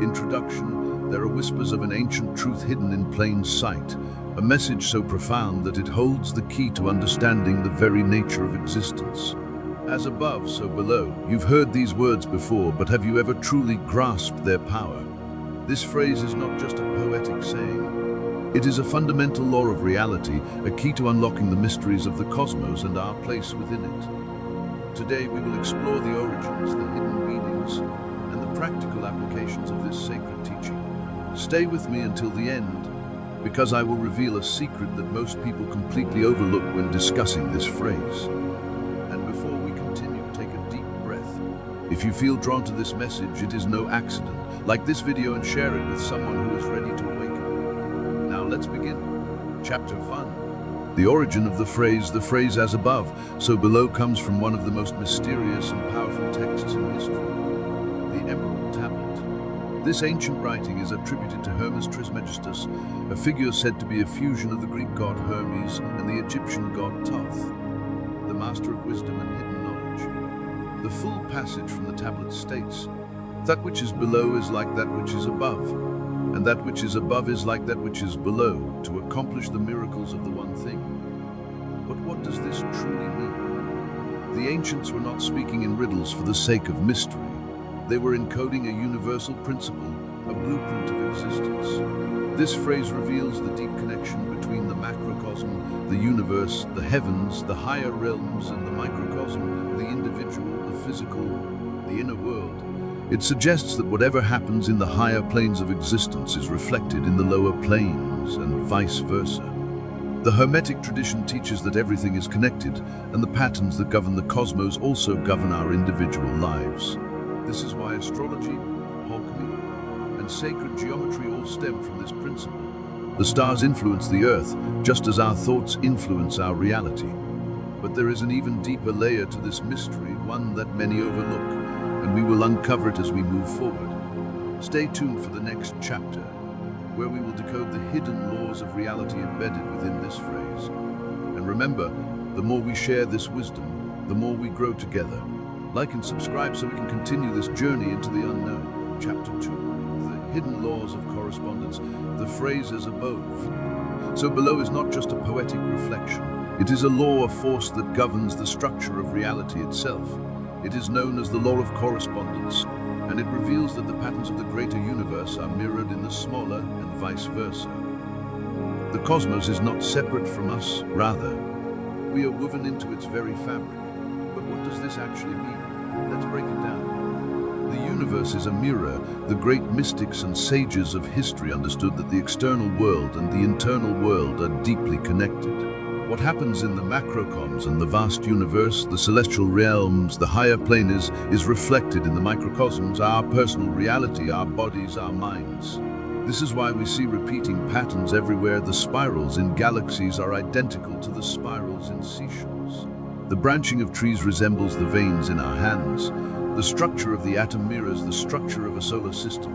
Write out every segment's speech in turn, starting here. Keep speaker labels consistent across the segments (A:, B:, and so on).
A: Introduction, there are whispers of an ancient truth hidden in plain sight, a message so profound that it holds the key to understanding the very nature of existence. As above, so below. You've heard these words before, but have you ever truly grasped their power? This phrase is not just a poetic saying. It is a fundamental law of reality, a key to unlocking the mysteries of the cosmos and our place within it. Today we will explore the origins, the hidden meanings, and the practical applications of this sacred teaching. Stay with me until the end, because I will reveal a secret that most people completely overlook when discussing this phrase. And before we continue, take a deep breath. If you feel drawn to this message, it is no accident. Like this video and share it with someone who is ready to awaken. Now let's begin. Chapter 1. The origin of the phrase as above, so below comes from one of the most mysterious and powerful texts in history, the Emerald Tablet. This ancient writing is attributed to Hermes Trismegistus, a figure said to be a fusion of the Greek god Hermes and the Egyptian god Thoth, the master of wisdom and hidden knowledge. The full passage from the tablet states, "That which is below is like that which is above, and that which is above is like that which is below, to accomplish the miracles of the one thing." But what does this truly mean? The ancients were not speaking in riddles for the sake of mystery. They were encoding a universal principle, a blueprint of existence. This phrase reveals the deep connection between the macrocosm, the universe, the heavens, the higher realms, and the microcosm, the individual, the physical, the inner world. It suggests that whatever happens in the higher planes of existence is reflected in the lower planes, and vice versa. The Hermetic tradition teaches that everything is connected, and the patterns that govern the cosmos also govern our individual lives. This is why astrology, alchemy, and sacred geometry all stem from this principle. The stars influence the earth, just as our thoughts influence our reality. But there is an even deeper layer to this mystery, one that many overlook, and we will uncover it as we move forward. Stay tuned for the next chapter, where we will decode the hidden laws of reality embedded within this phrase. And remember, the more we share this wisdom, the more we grow together. Like and subscribe so we can continue this journey into the unknown. Chapter 2, the hidden laws of correspondence, the phrase as above. So below is not just a poetic reflection. It is a law of force that governs the structure of reality itself. It is known as the law of correspondence, and it reveals that the patterns of the greater universe are mirrored in the smaller and vice versa. The cosmos is not separate from us, rather, we are woven into its very fabric. But what does this actually mean? Let's break it down. The universe is a mirror. The great mystics and sages of history understood that the external world and the internal world are deeply connected. What happens in the macrocosms and the vast universe, the celestial realms, the higher planes, is reflected in the microcosms, our personal reality, our bodies, our minds. This is why we see repeating patterns everywhere. The spirals in galaxies are identical to the spirals in seashells. The branching of trees resembles the veins in our hands. The structure of the atom mirrors the structure of a solar system.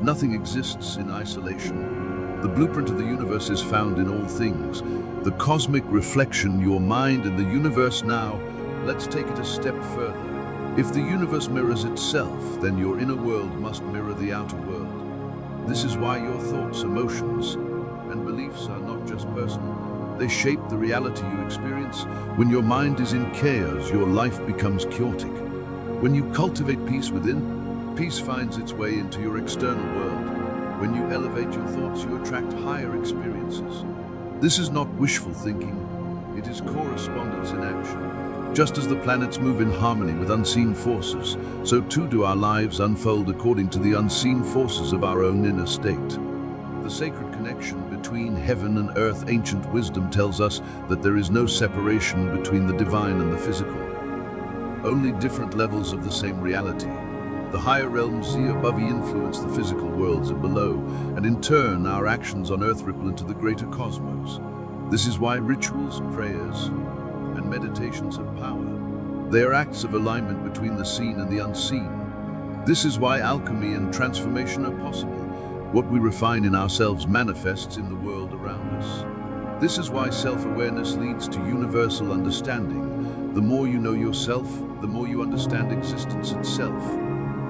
A: Nothing exists in isolation. The blueprint of the universe is found in all things. The cosmic reflection, your mind and the universe. Now, let's take it a step further. If the universe mirrors itself, then your inner world must mirror the outer world. This is why your thoughts, emotions, and beliefs are not just personal. They shape the reality you experience. When your mind is in chaos, your life becomes chaotic. When you cultivate peace within, peace finds its way into your external world. When you elevate your thoughts, you attract higher experiences. This is not wishful thinking, it is correspondence in action. Just as the planets move in harmony with unseen forces, so too do our lives unfold according to the unseen forces of our own inner state. The sacred connection between heaven and earth, ancient wisdom tells us that there is no separation between the divine and the physical. Only different levels of the same reality. The higher realms above influence the physical worlds below, and in turn our actions on earth ripple into the greater cosmos. This is why rituals, prayers, and meditations have power. They are acts of alignment between the seen and the unseen. This is why alchemy and transformation are possible. What we refine in ourselves manifests in the world around us. This is why self-awareness leads to universal understanding. The more you know yourself, the more you understand existence itself.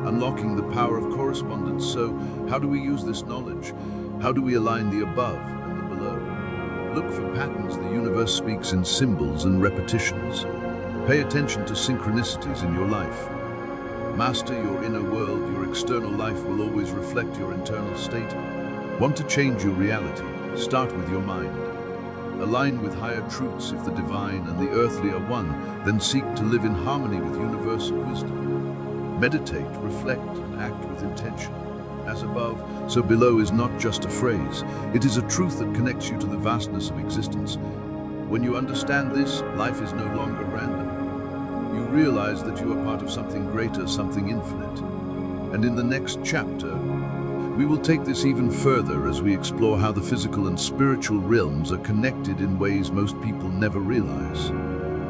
A: unlocking the power of correspondence. So, how do we use this knowledge? How do we align the above and the below? Look for patterns. The universe speaks in symbols and repetitions. Pay attention to synchronicities in your life. Master your inner world. Your external life will always reflect your internal state. Want to change your reality? Start with your mind. Align with higher truths. If the divine and the earthly are one, then seek to live in harmony with universal wisdom. Meditate, reflect, and act with intention. As above, so below is not just a phrase. It is a truth that connects you to the vastness of existence. When you understand this, life is no longer random. You realize that you are part of something greater, something infinite. And in the next chapter, we will take this even further as we explore how the physical and spiritual realms are connected in ways most people never realize.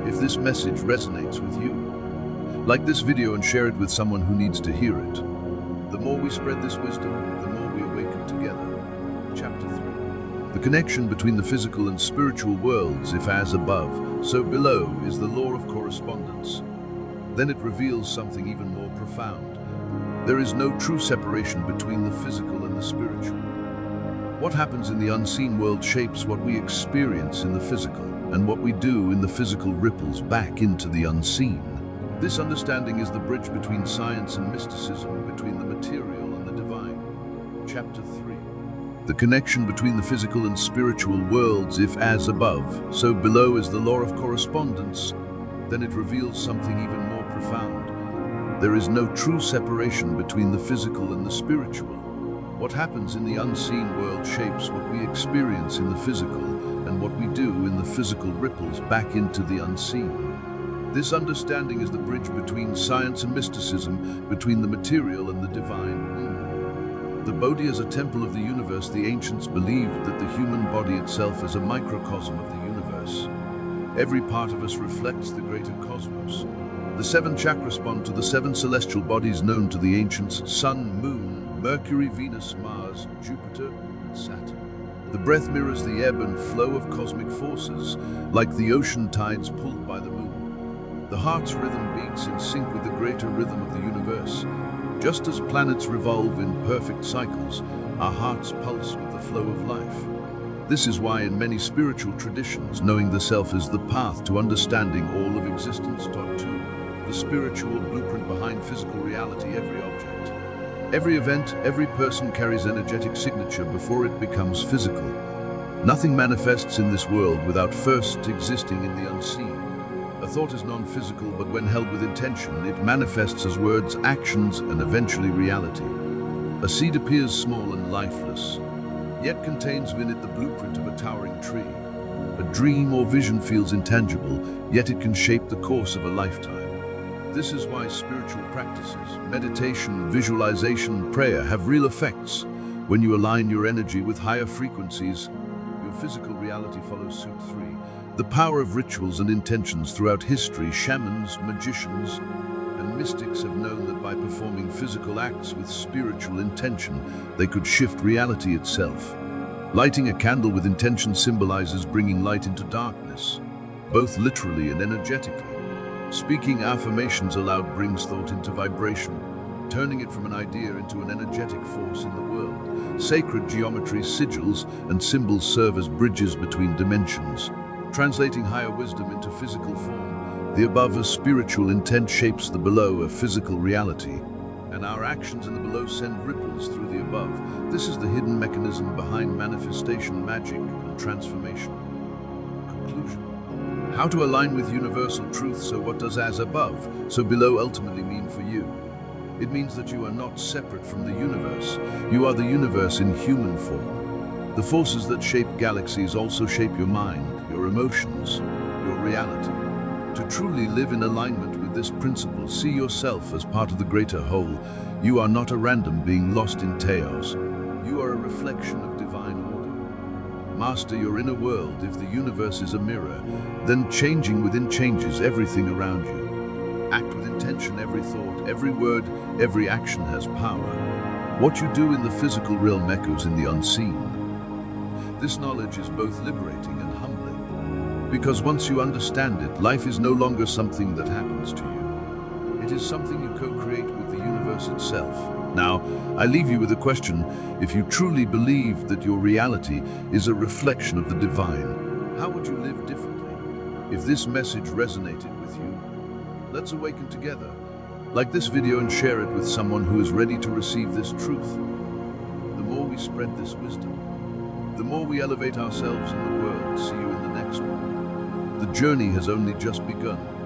A: If this message resonates with you, like this video and share it with someone who needs to hear it. The more we spread this wisdom, the more we awaken together. Chapter 3. The connection between the physical and spiritual worlds, if as above, so below, is the law of correspondence. Then it reveals something even more profound. There is no true separation between the physical and the spiritual. What happens in the unseen world shapes what we experience in the physical, and what we do in the physical ripples back into the unseen. This understanding is the bridge between science and mysticism, between the material and the divine. Chapter 3. The connection between the physical and spiritual worlds, if as above, so below, is the law of correspondence. Then it reveals something even more profound. There is no true separation between the physical and the spiritual. What happens in the unseen world shapes what we experience in the physical, and what we do in the physical ripples back into the unseen. This understanding is the bridge between science and mysticism, between the material and the divine. The body as a temple of the universe. The ancients believed that the human body itself is a microcosm of the universe. Every part of us reflects the greater cosmos. The 7 chakras correspond to the 7 celestial bodies known to the ancients: Sun, Moon, Mercury, Venus, Mars, Jupiter, and Saturn. The breath mirrors the ebb and flow of cosmic forces, like the ocean tides pulled by the moon. The heart's rhythm beats in sync with the greater rhythm of the universe. Just as planets revolve in perfect cycles, our hearts pulse with the flow of life. This is why in many spiritual traditions, knowing the self is the path to understanding all of existence. The spiritual blueprint behind physical reality. Every object, every event, every person carries energetic signature before it becomes physical. Nothing manifests in this world without first existing in the unseen. A thought is non-physical, but when held with intention, it manifests as words, actions, and eventually reality. A seed appears small and lifeless, yet contains within it the blueprint of a towering tree. A dream or vision feels intangible, yet it can shape the course of a lifetime. This is why spiritual practices, meditation, visualization, prayer have real effects. When you align your energy with higher frequencies, your physical reality follows suit. 3. The power of rituals and intentions. Throughout history, shamans, magicians, and mystics have known that by performing physical acts with spiritual intention, they could shift reality itself. Lighting a candle with intention symbolizes bringing light into darkness, both literally and energetically. Speaking affirmations aloud brings thought into vibration, turning it from an idea into an energetic force in the world. Sacred geometry, sigils, and symbols serve as bridges between dimensions, translating higher wisdom into physical form. The above as spiritual intent shapes the below, a physical reality, and our actions in the below send ripples through the above. This is the hidden mechanism behind manifestation, magic, and transformation. Conclusion. How to align with universal truth. So what does as above, so below ultimately mean for you? It means that you are not separate from the universe. You are the universe in human form. The forces that shape galaxies also shape your mind, your emotions, your reality. To truly live in alignment with this principle, see yourself as part of the greater whole. You are not a random being lost in chaos. You are a reflection of divine order. Master your inner world. If the universe is a mirror, then changing within changes everything around you. Act with intention. Every thought, every word, every action has power. What you do in the physical realm echoes in the unseen. This knowledge is both liberating and humbling, because once you understand it, life is no longer something that happens to you. It is something you co-create with the universe. universe itself. Now, I leave you with a question. If you truly believe that your reality is a reflection of the divine, how would you live differently? If this message resonated with you, let's awaken together. Like this video and share it with someone who is ready to receive this truth. The more we spread this wisdom, the more we elevate ourselves in the world. See you in the next one. The journey has only just begun.